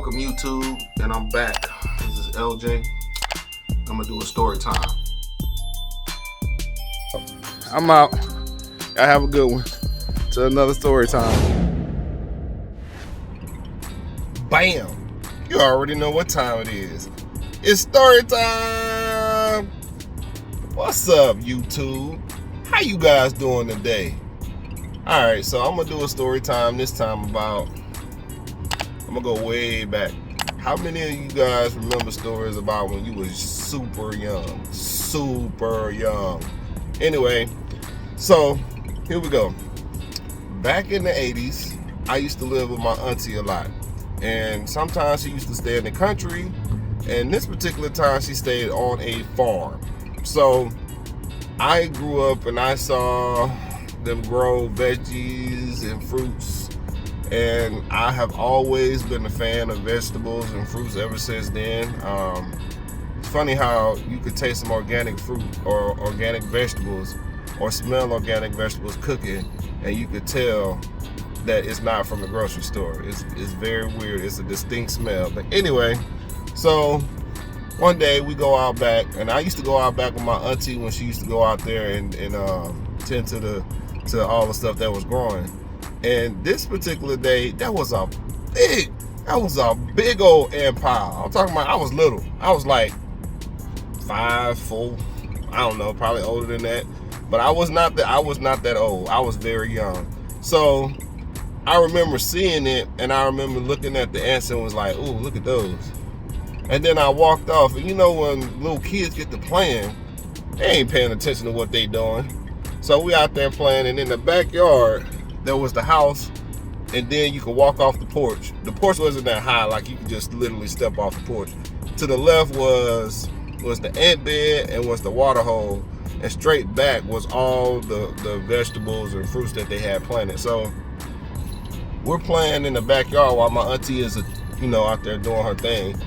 Welcome YouTube, and I'm back. This is LJ. I'm gonna do a story time. I'm out. I have a good one. To another story time. Bam! You already know what time it is. It's story time. What's up, YouTube? How you guys doing today? All right, so I'm gonna do a story time this time about. I'm gonna go way back. How many of you guys remember stories about when you was super young? Super young. Anyway, so here we go. Back in the 80s, I used to live with my auntie a lot. And sometimes she used to stay in the country. And this particular time she stayed on a farm. So I grew up and I saw them grow veggies and fruits. And I have always been a fan of vegetables and fruits ever since then. It's funny how you could taste some organic fruit or organic vegetables or smell organic vegetables cooking, and you could tell that it's not from the grocery store. It's very weird. It's a distinct smell. But anyway, so one day we go out back, and I used to go out back with my auntie when she used to go out there and tend to all the stuff that was growing. And this particular day, that was a big old ant pile. I'm talking about, I was little. I was like 5, 4, I don't know, probably older than that. But I was not that old. I was very young. So I remember seeing it, and I remember looking at the ants and was like, ooh, look at those. And then I walked off, and you know when little kids get to playing, they ain't paying attention to what they doing. So we out there playing, and in the backyard, there was the house, and then you could walk off the porch. The porch wasn't that high, like you could just literally step off the porch. To the left was the ant bed and was the water hole, and straight back was all the vegetables and fruits that they had planted. So we're playing in the backyard while my auntie is, out there doing her thing.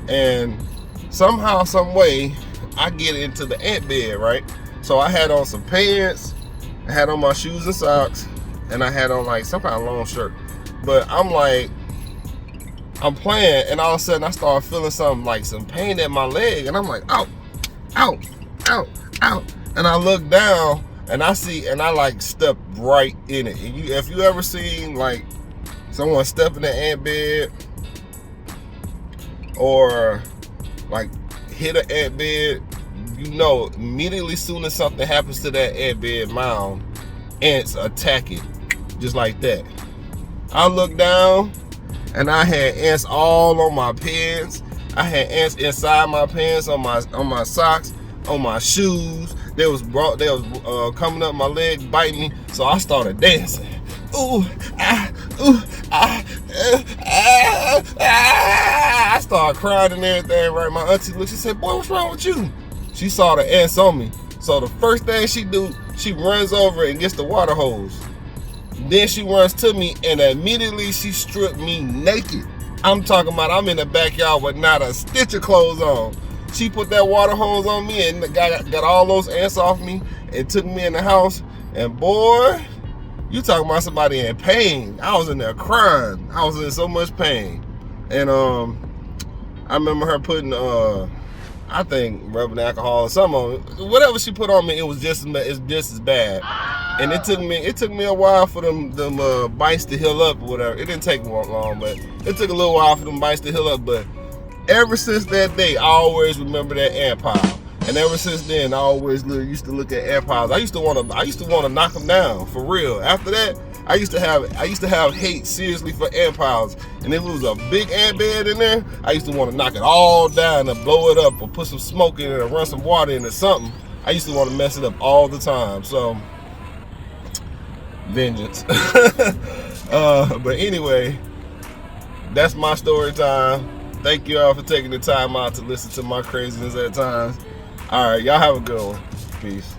And somehow, some way, I get into the ant bed, right? So I had on some pants, I had on my shoes and socks, and I had on like some kind of long shirt. But I'm playing, and all of a sudden I started feeling something like some pain at my leg, and I'm like, ow, ow, ow, ow. And I look down, and I see, and I like step right in it. And if you ever seen like someone step in the ant bed or like hit an ant bed, immediately soon as something happens to that ant bed mound, ants attack it. Just like that. I looked down, and I had ants all on my pants. I had ants inside my pants, on my socks, on my shoes. They was coming up my leg, biting me. So I started dancing. Ooh, ah, ooh, ah, ah, ah. I started crying and everything. Right, my auntie looked. She said, "Boy, what's wrong with you?" She saw the ants on me. So the first thing she do, she runs over and gets the water hose. Then she runs to me, and immediately she stripped me naked. I'm talking about I'm in the backyard with not a stitch of clothes on. She put that water hose on me and got all those ants off me and took me in the house. And boy, you talking about somebody in pain. I was in there crying. I was in so much pain. And I remember her putting I think rubbing alcohol or something on it. Whatever she put on me, it was just as bad. And it took me a while for them bites to heal up or whatever. It didn't take long, but it took a little while for them bites to heal up. But ever since that day, I always remember that ant pile. And ever since then, I always used to look at ant piles. I used to want to knock them down for real. After that, I used to have hate seriously for ant piles. And if it was a big ant bed in there, I used to want to knock it all down and blow it up or put some smoke in it or run some water in it or something. I used to want to mess it up all the time. So vengeance. But anyway, that's my story time. Thank you all for taking the time out to listen to my craziness at times. All right, y'all have a good one. Peace.